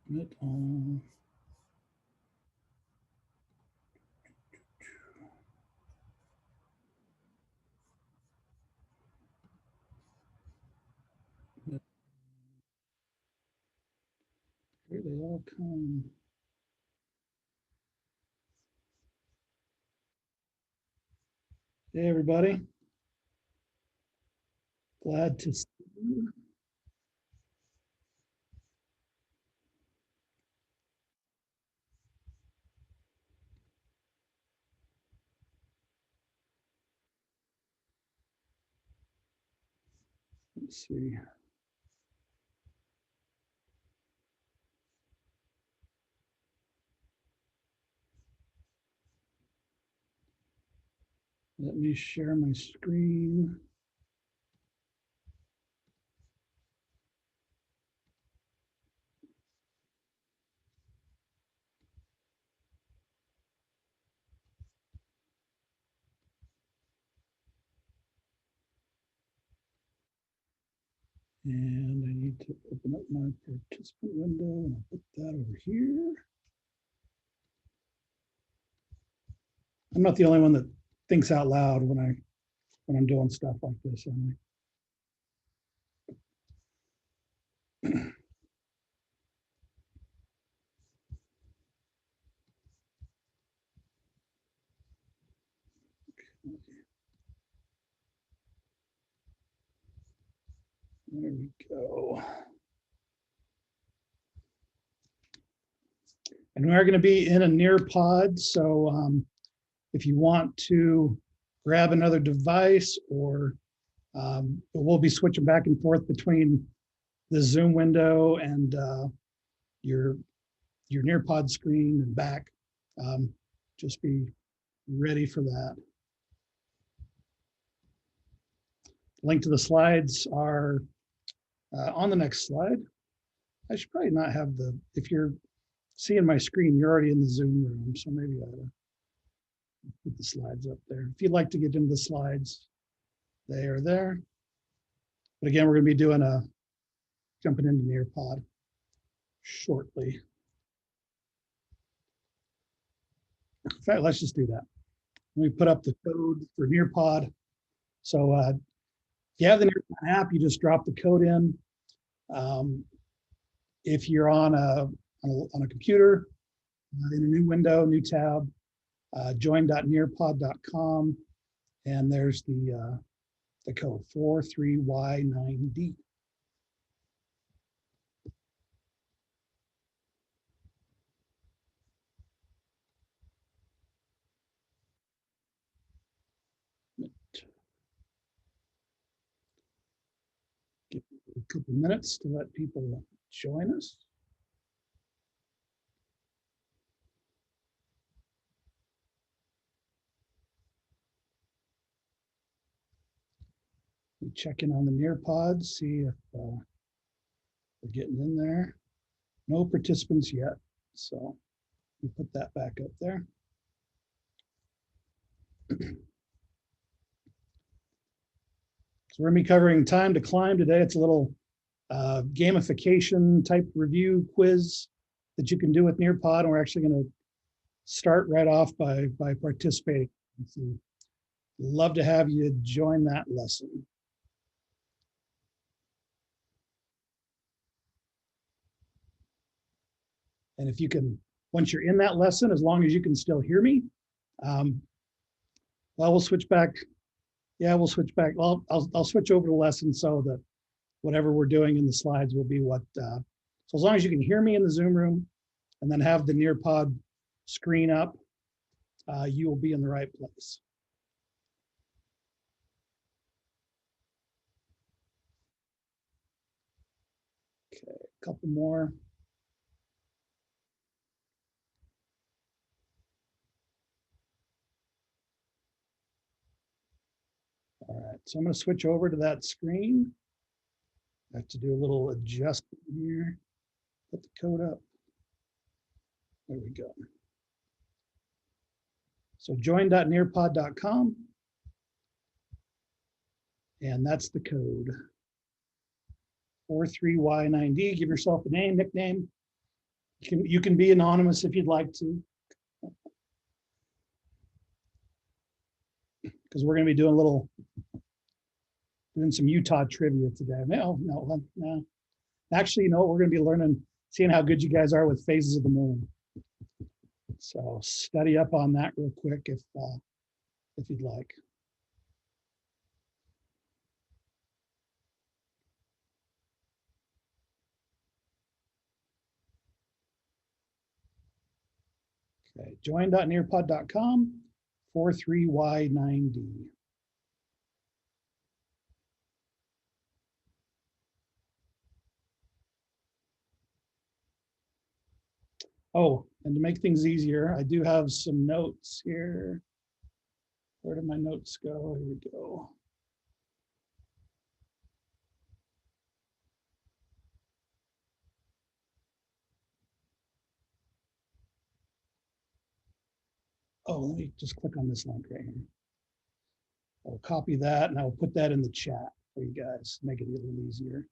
It all. Here they all come. Hey, everybody. Glad to see you. Let's see. Let me share my screen. And I need to open up my participant window and I'll put that over here. I'm not the only one that thinks out loud when I'm doing stuff like this, am I? There we go. And we are going to be in a Nearpod, so if you want to grab another device, or we'll be switching back and forth between the Zoom window and your Nearpod screen and back. Just be ready for that. Link to the slides are on the next slide. I should probably not have if you're seeing my screen, you're already in the Zoom room, so maybe I ought to put the slides up there. If you'd like to get into the slides, they are there. But again, we're going to be doing jumping into Nearpod shortly. In fact, let's just do that. Let me put up the code for Nearpod. So if you have the Nearpod app, you just drop the code in. If you're on a computer, in a new window, new tab, join.nearpod.com, and there's the code 43Y9D. Give it a couple minutes to let people join us. We check in on the Nearpod, see if we're getting in there. No participants yet, so we put that back up there. So we're going to be covering Time to Climb today. It's a little gamification type review quiz that you can do with Nearpod, and we're actually going to start right off by participating. So love to have you join that lesson. And if you can, once you're in that lesson, as long as you can still hear me, well, we'll switch back. Yeah, we'll switch back. Well, I'll switch over to lesson so that whatever we're doing in the slides will be what. So as long as you can hear me in the Zoom room and then have the Nearpod screen up, you will be in the right place. Okay, a couple more. All right, so I'm going to switch over to that screen. I have to do a little adjustment here. Put the code up. There we go. So join.nearpod.com. And that's the code. 43Y9D. Give yourself a name, nickname. You can be anonymous if you'd like to, because we're going to be doing some Utah trivia today. No. Actually, you know what? We're going to be seeing how good you guys are with phases of the moon. So study up on that real quick if you'd like. Okay, join.nearpod.com 43Y9D. Oh, and to make things easier, I do have some notes here. Where did my notes go? Here we go. Oh, let me just click on this link right here. I'll copy that and I'll put that in the chat for you guys, make it a little easier.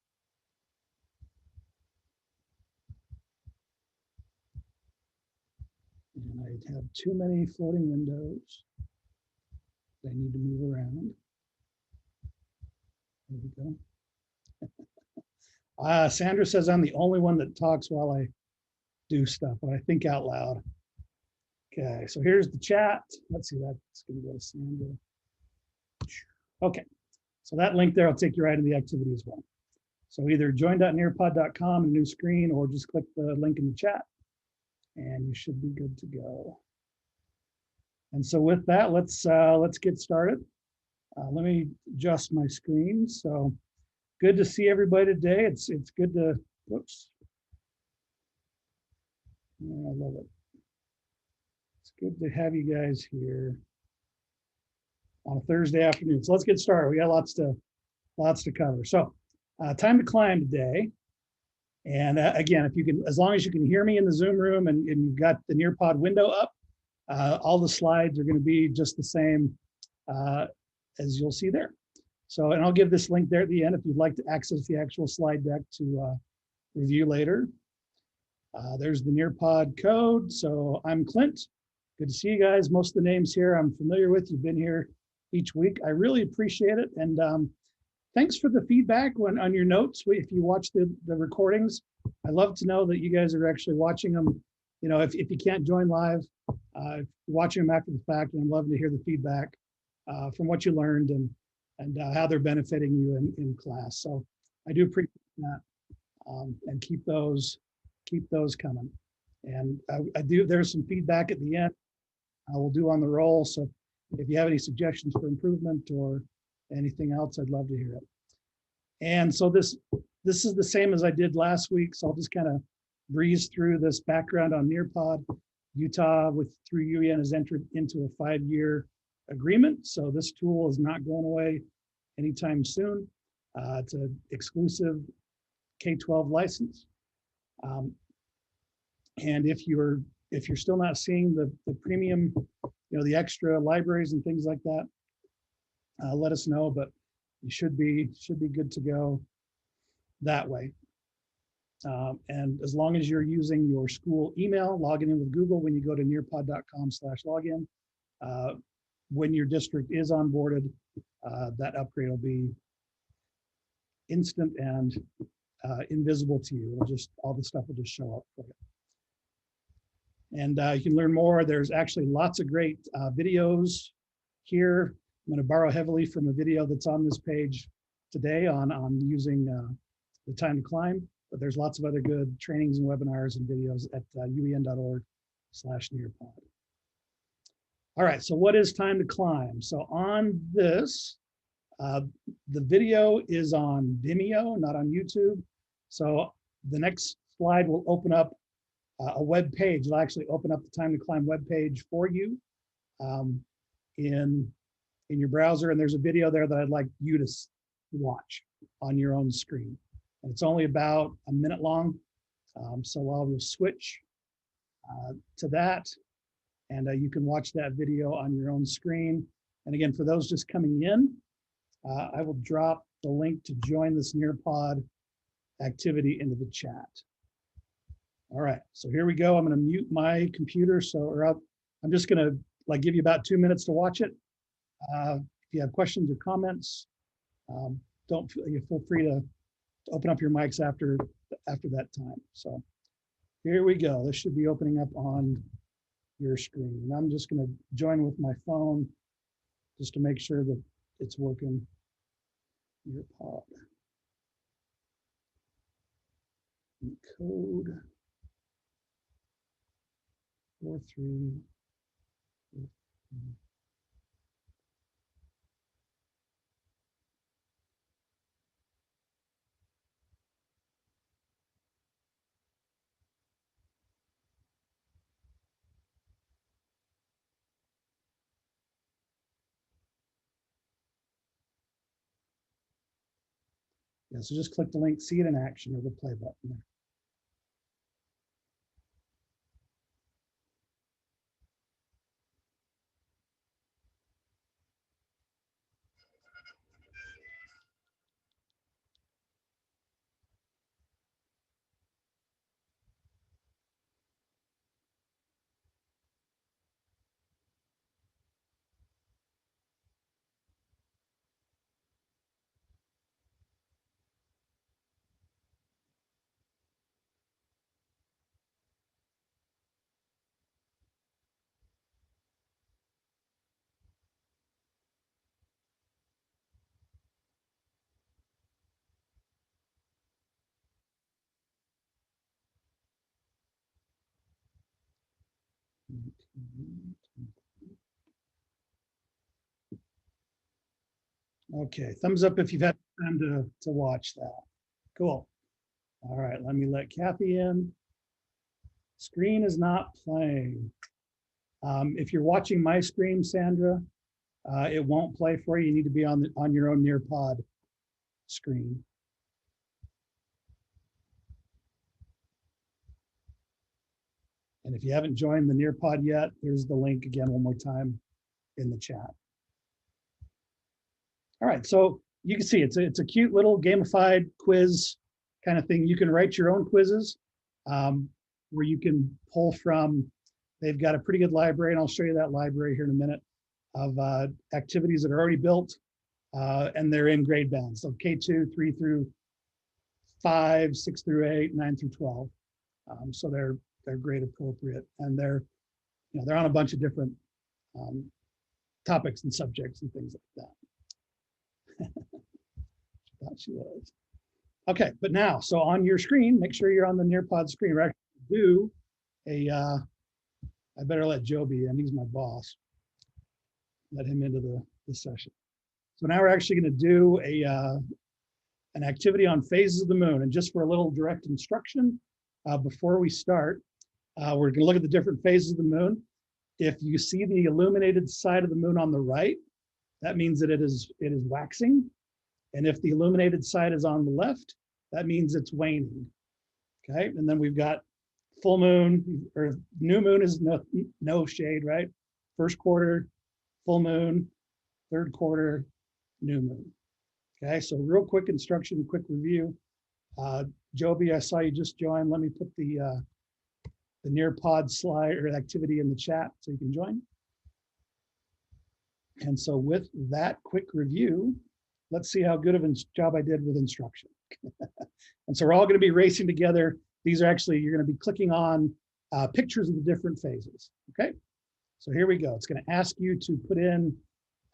And I have too many floating windows. I need to move around. There we go. Sandra says I'm the only one that talks while I do stuff, but I think out loud. Okay, so here's the chat. Let's see, that's going to go to Sandra. Okay, so that link there will take you right to the activity as well. So either join.nearpod.com, a new screen, or just click the link in the chat, and you should be good to go. And so with that, let's get started. Let me adjust my screen. So good to see everybody today. It's good to, whoops. I love it. It's good to have you guys here on a Thursday afternoon. So let's get started. We got lots to cover. So time to climb today. And again, if you can, as long as you can hear me in the Zoom room and you've got the Nearpod window up, all the slides are going to be just the same as you'll see there. So, and I'll give this link there at the end if you'd like to access the actual slide deck to review later. There's the Nearpod code. So I'm Clint. Good to see you guys. Most of the names here I'm familiar with. You've been here each week. I really appreciate it. And thanks for the feedback on your notes. If you watch the recordings, I love to know that you guys are actually watching them. You know, if you can't join live, if you're watching them after the fact, and I'm loving to hear the feedback from what you learned and how they're benefiting you in class. So I do appreciate that, and keep those coming. And there's some feedback at the end I will do on the roll. So if you have any suggestions for improvement or anything else, I'd love to hear it. And so this is the same as I did last week. So I'll just kind of breeze through this background on Nearpod. Utah through UEN has entered into a 5-year agreement. So this tool is not going away anytime soon. It's an exclusive K-12 license. And if you're still not seeing the premium, the extra libraries and things like that, let us know, but you should be good to go that way. And as long as you're using your school email, logging in with Google when you go to nearpod.com/login, when your district is onboarded, that upgrade will be instant and invisible to you. All the stuff will just show up for you. And you can learn more. There's actually lots of great videos here. I'm going to borrow heavily from a video that's on this page today on using the time to climb. But there's lots of other good trainings and webinars and videos at uen.org/nearpod. All right, so what is time to climb? So on this, the video is on Vimeo, not on YouTube. So the next slide will open up a web page. It'll actually open up the time to climb web page for you in your browser. And there's a video there that I'd like you to watch on your own screen. And it's only about a minute long. So I'll switch to that. And you can watch that video on your own screen. And again, for those just coming in, I will drop the link to join this Nearpod activity into the chat. All right, so here we go. I'm going to mute my computer. I'm just going to give you about 2 minutes to watch it. If you have questions or comments, don't feel free to open up your mics after that time. So here we go. This should be opening up on your screen. And I'm just going to join with my phone just to make sure that it's working. Nearpod. Code 43. Yeah, so just click the link, see it in action, or the play button there. Okay, thumbs up if you've had time to watch that. Cool. All right, let me let Kathy in. Screen is not playing. If you're watching my screen, Sandra, it won't play for you. You need to be on your own Nearpod screen. And if you haven't joined the Nearpod yet, here's the link again one more time in the chat. All right, so you can see it's a cute little gamified quiz kind of thing. You can write your own quizzes where you can pull from. They've got a pretty good library, and I'll show you that library here in a minute, of activities that are already built, and they're in grade bands. So K2, 3 through 5, 6 through 8, 9 through 12. So they're grade appropriate, and they're on a bunch of different topics and subjects and things like that. Thought she was. Okay, but now, so on your screen, make sure you're on the Nearpod screen. We're actually do I better let Joe be in. He's my boss. Let him into the session. So now we're actually going to do an activity on phases of the moon. And just for a little direct instruction, before we start, we're going to look at the different phases of the moon. If you see the illuminated side of the moon on the right, that means that it is waxing. And if the illuminated side is on the left, that means it's waning. Okay, and then we've got full moon, or new moon is no shade, right? First quarter, full moon, third quarter, new moon. Okay, so real quick instruction, quick review. Joby, I saw you just join. Let me put the Nearpod slide or activity in the chat so you can join. And so with that quick review, let's see how good of a job I did with instruction. And so we're all going to be racing together. These are actually, you're going to be clicking on pictures of the different phases. Okay, so here we go. It's going to ask you to put in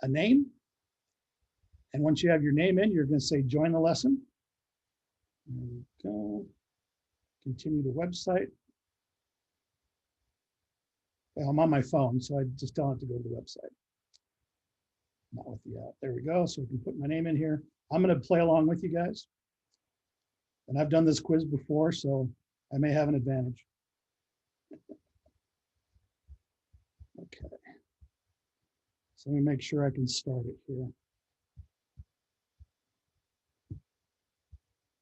a name. And once you have your name in, you're going to say join the lesson. There we go. Continue the website. Well, I'm on my phone, so I just don't have to go to the website. Not with the app. There we go. So we can put my name in here. I'm going to play along with you guys. And I've done this quiz before, so I may have an advantage. Okay. So let me make sure I can start it here.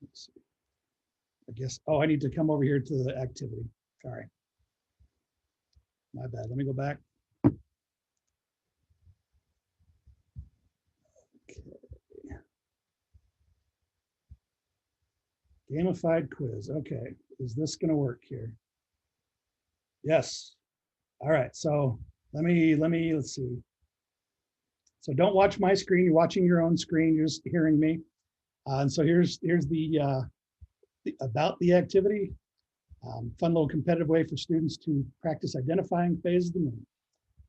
Let's see. I guess, oh, I need to come over here to the activity. Sorry. My bad. Let me go back. Gamified quiz. Okay, is this going to work here? Yes. All right. So let's see. So don't watch my screen. You're watching your own screen. You're just hearing me. And so here's the about the activity. Fun little competitive way for students to practice identifying phases of the moon.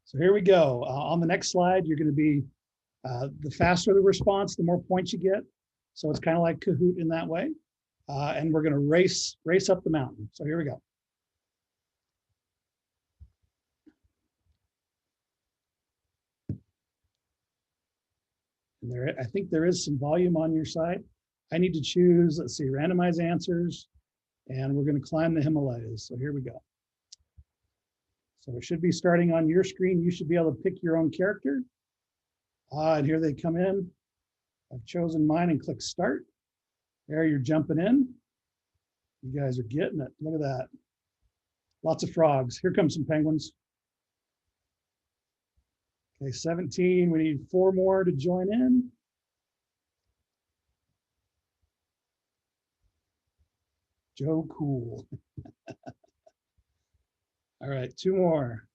So here we go. On the next slide, you're going to be the faster the response, the more points you get. So it's kind of like Kahoot in that way. And we're going to race up the mountain. So here we go. And there, I think there is some volume on your side. I need to choose, let's see, randomize answers, and we're going to climb the Himalayas. So here we go. So it should be starting on your screen. You should be able to pick your own character. And here they come in. I've chosen mine and click start. There, you're jumping in. You guys are getting it. Look at that. Lots of frogs. Here comes some penguins. Okay, 17. We need 4 more to join in. Joe Cool. All right, 2 more.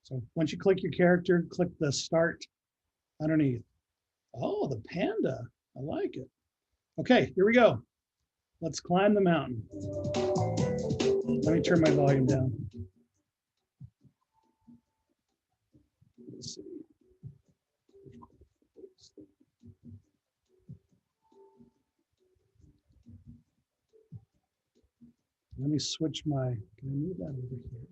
So once you click your character, click the start underneath. Oh, the panda. I like it. Okay, here we go. Let's climb the mountain. Let me turn my volume down. Let's see. Let me switch my, can I move that over here?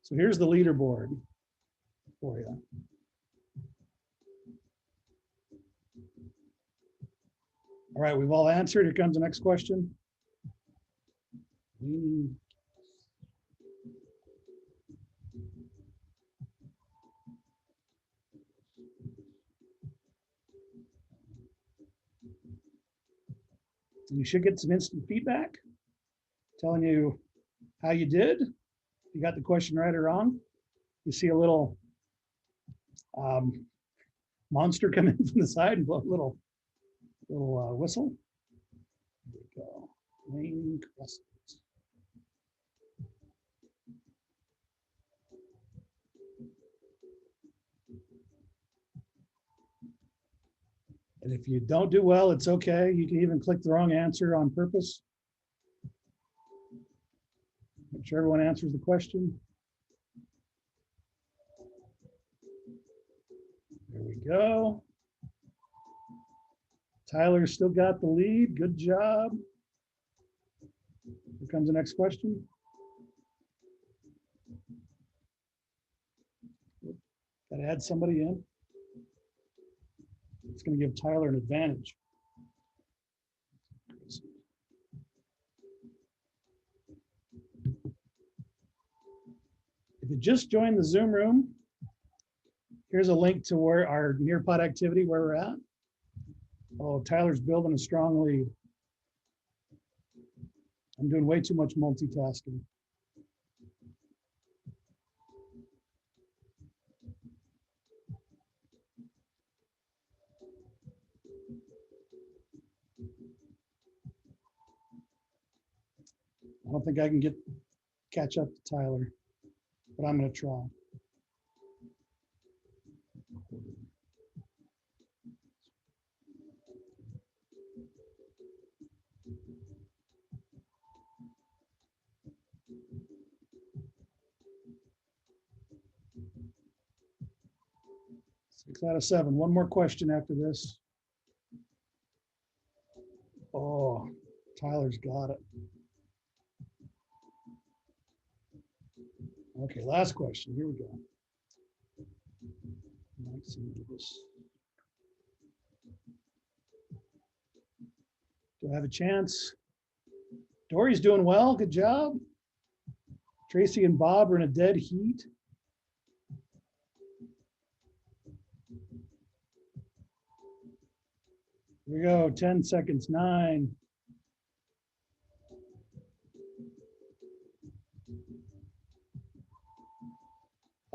So here's the leaderboard for you. All right, we've all answered. Here comes the next question. You should get some instant feedback telling you how you did. You got the question right or wrong. You see a little monster come in from the side and blow a little whistle. There we go. Main questions. And if you don't do well, it's okay. You can even click the wrong answer on purpose. Make sure everyone answers the question. There we go. Tyler still got the lead. Good job. Here comes the next question. Got to add somebody in. It's going to give Tyler an advantage. If you just joined the Zoom room, here's a link to where our Nearpod activity, where we're at. Oh, Tyler's building a strong lead. I'm doing way too much multitasking. I don't think I can catch up to Tyler, but I'm going to try. Six out of 7. One more question after this. Oh, Tyler's got it. Okay, last question. Here we go. Do I have a chance? Dory's doing well. Good job. Tracy and Bob are in a dead heat. Here we go. 10 seconds. 9.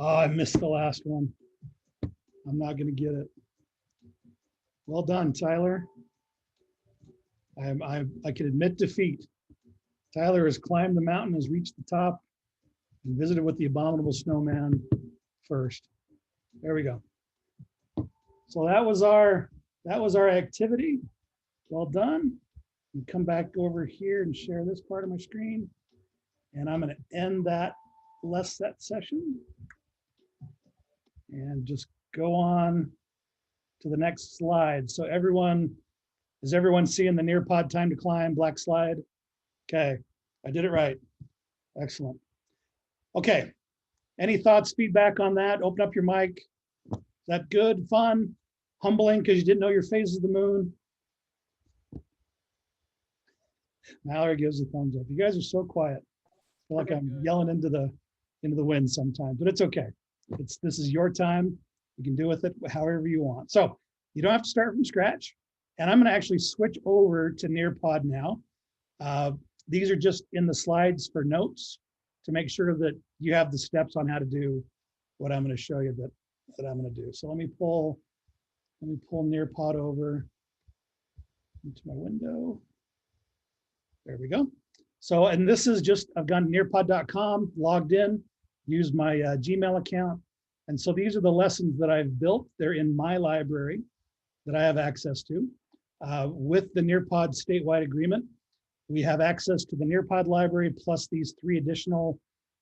Oh, I missed the last one. I'm not going to get it. Well done, Tyler. I can admit defeat. Tyler has climbed the mountain, has reached the top, and visited with the abominable snowman first. There we go. So that was our activity. Well done. And come back over here and share this part of my screen. And I'm going to end that session and just go on to the next slide. So is everyone seeing the Nearpod time to climb black slide? Okay, I did it right. Excellent. Okay, any thoughts, feedback on that? Open up your mic. Is that good, fun, humbling because you didn't know your phase of the moon? Mallory gives a thumbs up. You guys are so quiet. I feel like I'm yelling into the wind sometimes, but it's okay. This is your time. You can do with it however you want. So you don't have to start from scratch. And I'm going to actually switch over to Nearpod now. These are just in the slides for notes to make sure that you have the steps on how to do what I'm going to show you that I'm going to do. So let me pull Nearpod over into my window. There we go. So, and this is just, I've gone to nearpod.com, logged in, used my Gmail account. And so these are the lessons that I've built. They're in my library that I have access to. With the Nearpod statewide agreement, we have access to the Nearpod library plus these 3 additional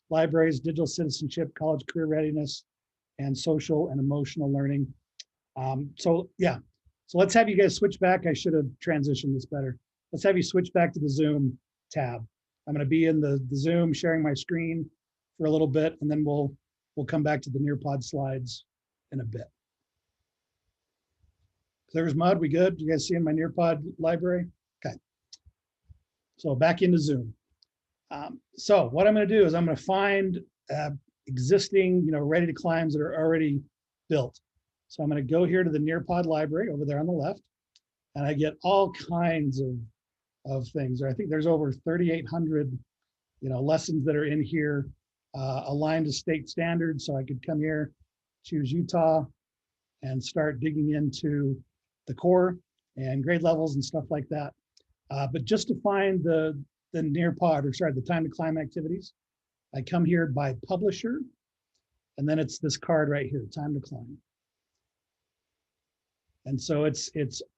libraries: digital citizenship, college career readiness, and social and emotional learning. So let's have you guys switch back. I should have transitioned this better. Let's have you switch back to the Zoom tab. I'm going to be in the Zoom sharing my screen for a little bit, and then we'll come back to the Nearpod slides in a bit. Clear as mud, we good? You guys see in my Nearpod library? Okay. So back into Zoom. So what I'm going to do is I'm going to find existing, ready to climbs that are already built. So I'm going to go here to the Nearpod library over there on the left, and I get all kinds of things. I think there's over 3,800, lessons that are in here, aligned to state standards. So I could come here, choose Utah, and start digging into the core and grade levels and stuff like that. But just to find the Nearpod, the time to climb activities, I come here by publisher, and then it's this card right here, time to climb. And so it's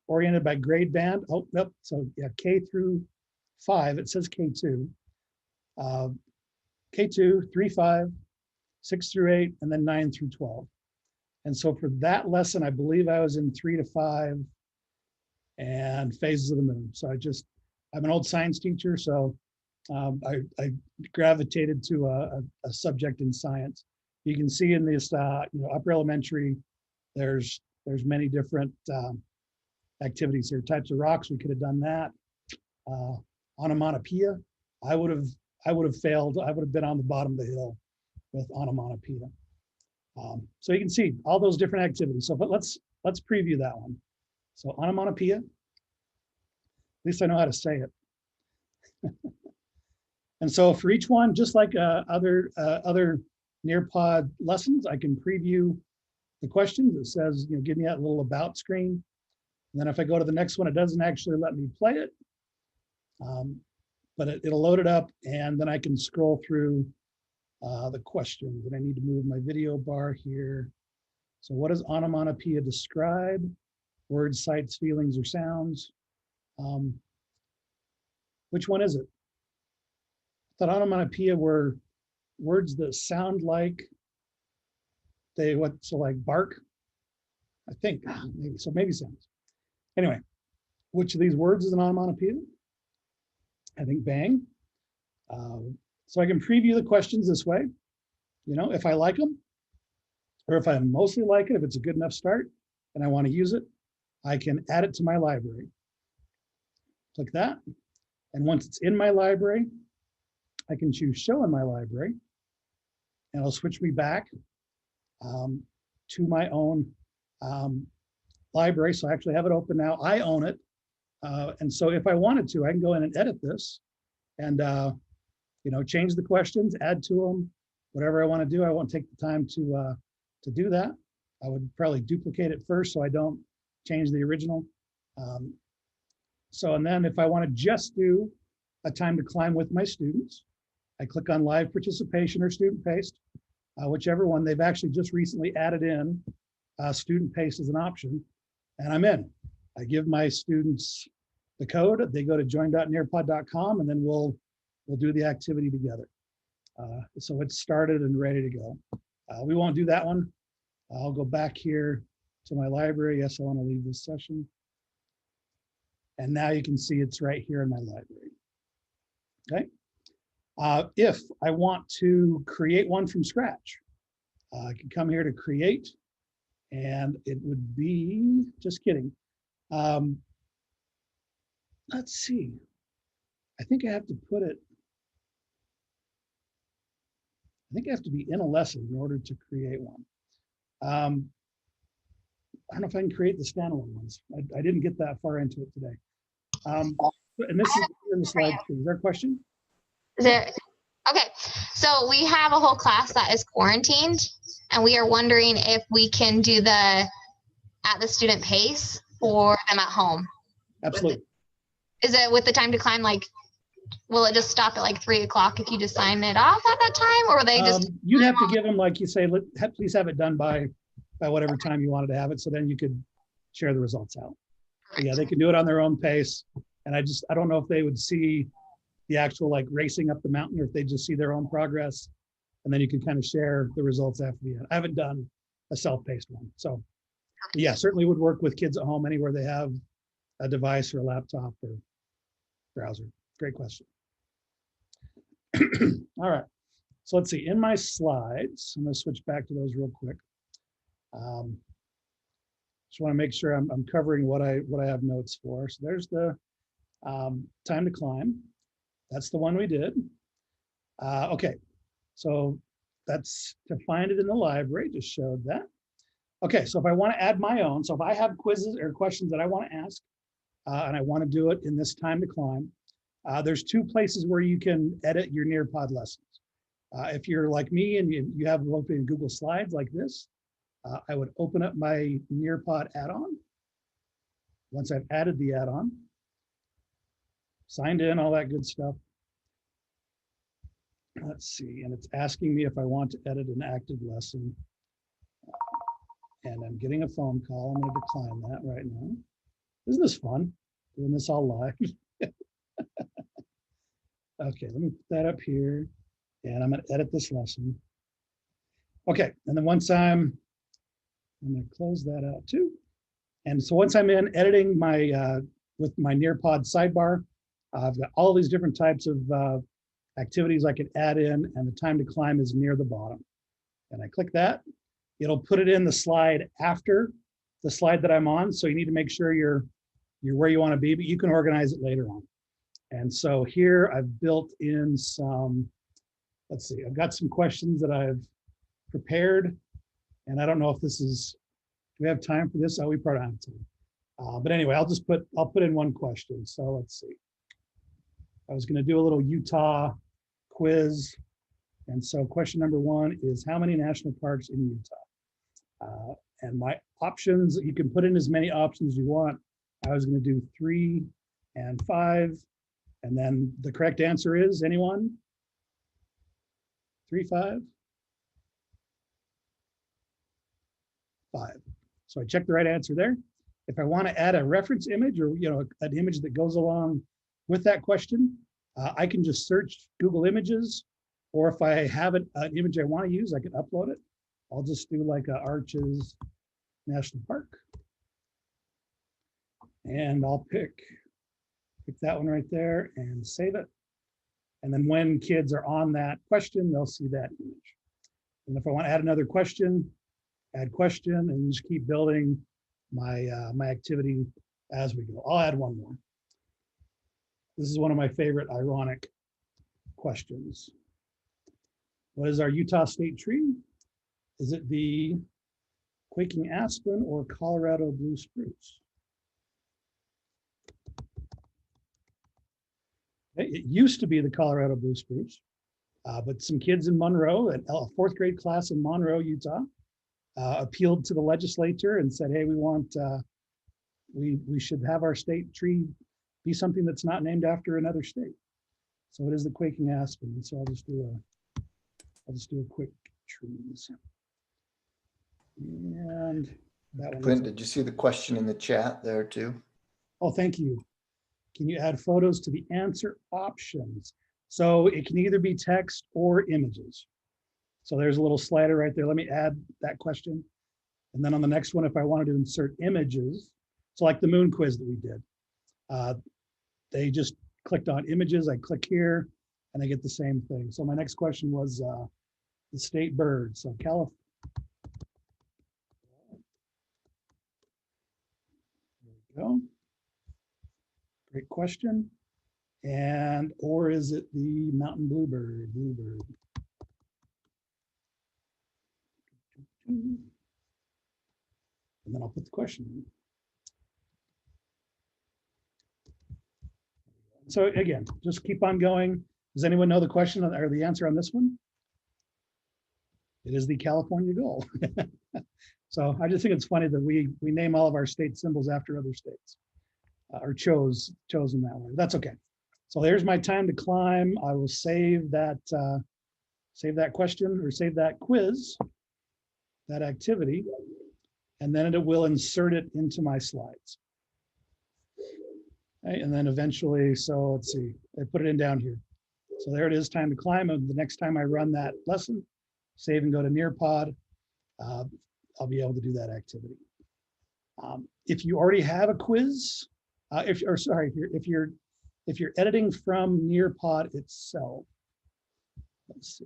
oriented by grade band. Oh, nope. So yeah, K through 5, it says K2. K2, 3, 5, 6 through 8, and then 9 through 12. And so for that lesson, I believe I was in 3 to 5 and phases of the moon. So I'm an old science teacher, so I gravitated to a subject in science. You can see in this, upper elementary, there's many different activities here. Types of rocks, we could have done that. Onomatopoeia, I would have failed. I would have been on the bottom of the hill with onomatopoeia. So you can see all those different activities. So, but let's preview that one. So onomatopoeia, at least I know how to say it. And so for each one, just like other Nearpod lessons, I can preview the questions. It says, give me that little about screen. And then if I go to the next one, it doesn't actually let me play it, but it'll load it up, and then I can scroll through the questions. And I need to move my video bar here. So what does onomatopoeia describe? Words, sights, feelings, or sounds. Which one is it? I thought onomatopoeia were words that sound like like bark, I think. Maybe sounds. Anyway, which of these words is an onomatopoeia? I think bang. So I can preview the questions this way. If I like them, or if I mostly like it, if it's a good enough start and I want to use it, I can add it to my library. Click that. And once it's in my library, I can choose show in my library, and it'll switch me back to my own library. So I actually have it open now. I own it. And so if I wanted to, I can go in and edit this and change the questions, add to them, whatever I want to do. I won't take the time to do that. I would probably duplicate it first so I don't change the original. And then if I want to just do a time to climb with my students, I click on live participation or student paced, whichever one. They've actually just recently added in student paced as an option, and I'm in. I give my students the code. They go to join.nearpod.com, and then we'll do the activity together. So it's started and ready to go. We won't do that one. I'll go back here to my library. Yes, I want to leave this session. And now you can see it's right here in my library. Okay. If I want to create one from scratch, I can come here to create, and it would be, just kidding. Let's see. I think I have to put it, I think I have to be in a lesson in order to create one. I don't know if I can create the standalone ones. I didn't get that far into it today. And this is in the slide. Is there a question? Okay, so we have a whole class that is quarantined, and we are wondering if we can do the at the student pace for them at home. Absolutely. Is it with the time to climb, like, will it just stop at like 3 o'clock if you just sign it off at that time, or will they just? You'd have to give them, like you say, please have it done by whatever time you wanted to have it, so then you could share the results out. But yeah, they can do it on their own pace, and I don't know if they would see the actual like racing up the mountain, or if they just see their own progress, and then you can kind of share the results after the end. I haven't done a self-paced one, so yeah, certainly would work with kids at home anywhere they have a device or a laptop or browser. Great question. All right, so let's see. In my slides, I'm going to switch back to those real quick. Just want to make sure I'm covering what I have notes for. So there's the time to climb. That's the one we did. Okay, so that's to find it in the library, just showed that. Okay, so if I want to add my own, so if I have quizzes or questions that I want to ask, and I want to do it in this time to climb, there's two places where you can edit your Nearpod lessons. If you're like me and you have open in Google Slides like this, I would open up my Nearpod add-on. Once I've added the add-on, signed in, all that good stuff. Let's see, and it's asking me if I want to edit an active lesson. And I'm getting a phone call. I'm going to decline that right now. Isn't this fun, doing this all live? Okay, let me put that up here, and I'm going to edit this lesson. Okay, and then once I'm going to close that out too. And so once I'm in editing my with my Nearpod sidebar, I've got all these different types of activities I can add in, and the time to climb is near the bottom. And I click that, it'll put it in the slide after the slide that I'm on. So you need to make sure you're where you want to be, but you can organize it later on. And so here I've built in some, let's see, I've got some questions that I've prepared, and I don't know if this is, do we have time for this? Oh, we probably don't have time. But anyway, I'll put in one question. So let's see. I was going to do a little Utah quiz. And so question number one is, how many national parks in Utah? And my options, you can put in as many options as you want. I was going to do 3 and 5. And then the correct answer is, anyone? 3, 5? 5. So I checked the right answer there. If I want to add a reference image, or an image that goes along with that question, I can just search Google Images, or if I have an image I want to use, I can upload it. I'll just do like a Arches National Park, and I'll pick that one right there and save it. And then when kids are on that question, they'll see that image. And if I want to add another question, add question, and just keep building my my activity as we go. I'll add one more. This is one of my favorite ironic questions. What is our Utah state tree? Is it the quaking aspen or Colorado blue spruce? It used to be the Colorado blue spruce, but some kids in Monroe, a 4th grade class in Monroe, Utah, appealed to the legislature and said, hey, we want we should have our state tree be something that's not named after another state. So it is the quaking aspen. And so I'll just do a quick trees. And that one. Clint, did you see the question in the chat there too? Oh, thank you. Can you add photos to the answer options? So it can either be text or images. So there's a little slider right there. Let me add that question. And then on the next one, if I wanted to insert images, so like the moon quiz that we did, they just clicked on images. I click here and I get the same thing. So my next question was the state bird. So California. There we go. Great question. And, or is it the mountain bluebird? Bluebird. And then I'll put the question in. So again, just keep on going. Does anyone know the question or the answer on this one? It is the California goal. So I just think it's funny that we name all of our state symbols after other states, or chosen that way. That's okay. So there's my time to climb. I will save that question or save that quiz, that activity, and then it will insert it into my slides. Okay, and then eventually, so let's see, I put it in down here. So there it is, time to climb. And the next time I run that lesson, save and go to Nearpod, I'll be able to do that activity. If you already have a quiz, if you're editing from Nearpod itself, let's see.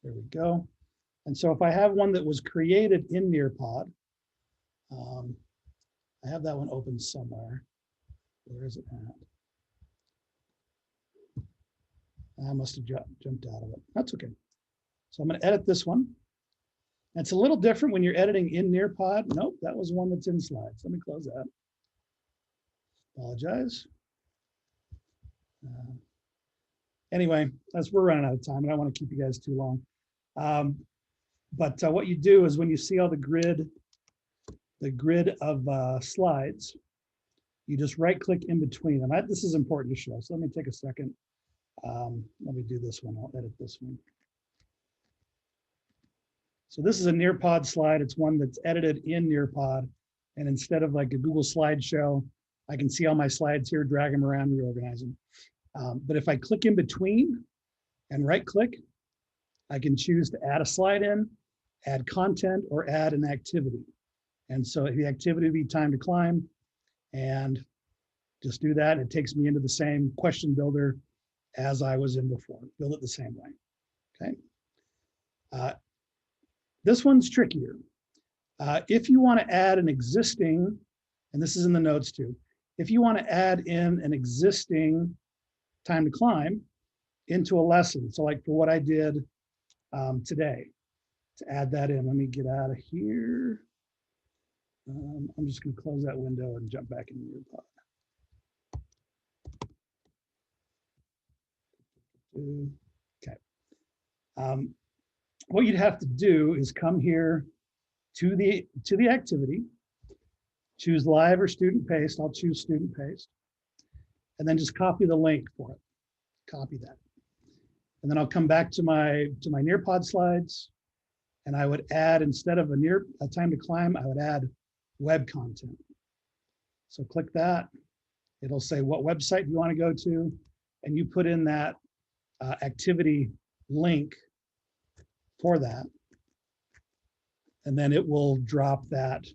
There we go. And so if I have one that was created in Nearpod, I have that one open somewhere. Where is it at? I must have jumped out of it. That's okay. So I'm going to edit this one. And it's a little different when you're editing in Nearpod. Nope, that was one that's in slides. Let me close that. Apologize. Anyway, as we're running out of time, and I don't want to keep you guys too long. But what you do is when you see all the grid of slides, you just right click in between them. This is important to show. So let me take a second. Let me do this one. I'll edit this one. So this is a Nearpod slide. It's one that's edited in Nearpod. And instead of like a Google slideshow, I can see all my slides here, drag them around, reorganize them. But if I click in between and right click, I can choose to add a slide in, add content, or add an activity. And so the activity would be time to climb, and just do that. It takes me into the same question builder as I was in before. Build it the same way, okay? This one's trickier. If you want to add an existing, and this is in the notes too, if you want to add in an existing time to climb into a lesson, so like for what I did today, to add that in, let me get out of here. I'm just going to close that window and jump back into Nearpod. Okay. What you'd have to do is come here to the activity, choose live or student paste. I'll choose student paste, and then just copy the link for it. Copy that, and then I'll come back to my Nearpod slides, and I would add, instead of a time to climb, I would add web content. So click that. It'll say what website you want to go to, and you put in that activity link for that, and then it will drop that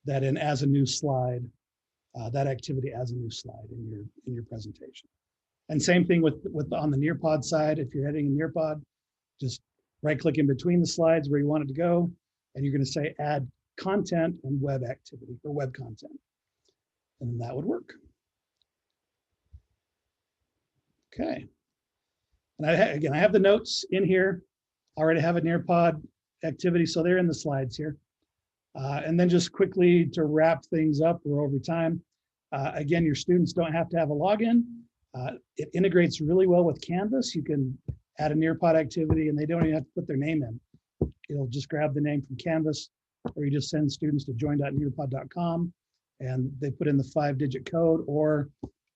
in as a new slide, that activity as a new slide in your presentation. And same thing with on the Nearpod side. If you're editing in Nearpod, just right click in between the slides where you want it to go, and you're going to say add content and web activity or web content, and then that would work. Okay. And I have the notes in here. I already have a Nearpod activity, so they're in the slides here. And then just quickly to wrap things up, we're over time. Again, your students don't have to have a login. It integrates really well with Canvas. You can add a Nearpod activity and they don't even have to put their name in. It'll just grab the name from Canvas or you just send students to join.nearpod.com and they put in the 5-digit code, or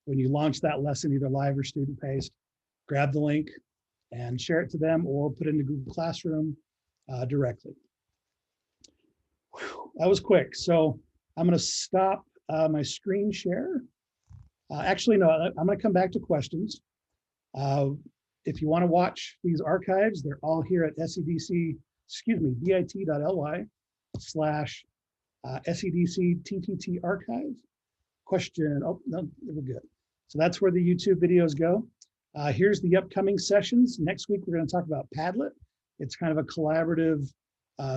when you launch that lesson, either live or student paced, grab the link and share it to them or put it into Google Classroom directly. Whew, that was quick. So I'm going to stop my screen share. Actually, no, I'm going to come back to questions. If you want to watch these archives, they're all here at bit.ly/SEDC archive. Question, oh, no, we're good. So that's where the YouTube videos go. Here's the upcoming sessions. Next week, we're going to talk about Padlet. It's kind of a collaborative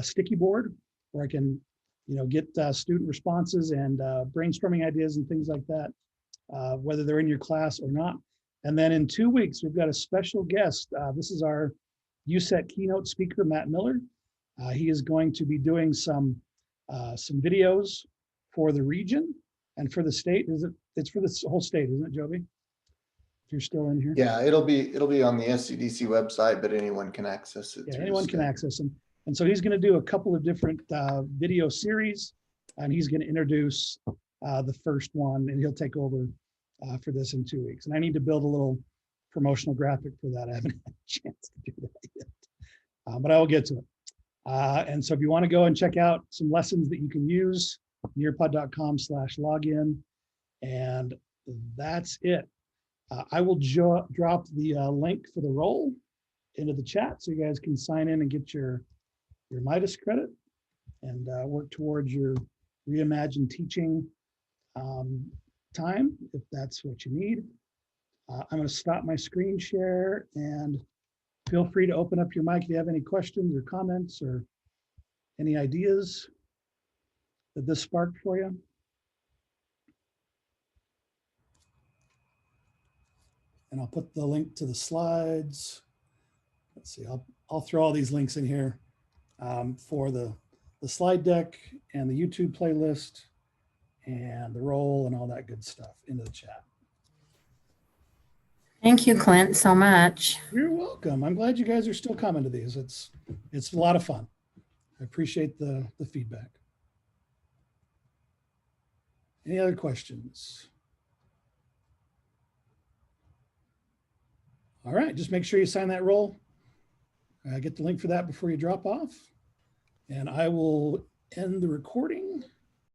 sticky board where I can, get student responses and brainstorming ideas and things like that, whether they're in your class or not. And then in 2 weeks, we've got a special guest. This is our USET keynote speaker, Matt Miller. He is going to be doing some videos for the region and for the state. It's for the whole state, isn't it, Joby? If you're still in here. Yeah, it'll be on the SCDC website, but anyone can access it. Yeah, anyone can access them. And so he's going to do a couple of different video series, and he's going to introduce the first one, and he'll take over for this in 2 weeks. And I need to build a little promotional graphic for that. I haven't had a chance to do that yet, but I will get to it. And so if you want to go and check out some lessons that you can use, nearpod.com/login, and that's it. I will drop the link for the role into the chat so you guys can sign in and get your Midas credit and work towards your reimagined teaching time, if that's what you need. I'm going to stop my screen share and feel free to open up your mic if you have any questions or comments or any ideas that this sparked for you. And I'll put the link to the slides. Let's see, I'll throw all these links in here for the slide deck and the YouTube playlist and the role and all that good stuff into the chat. Thank you, Clint, so much. You're welcome. I'm glad you guys are still coming to these. It's a lot of fun. I appreciate the feedback. Any other questions? All right, just make sure you sign that roll. Get the link for that before you drop off. And I will end the recording.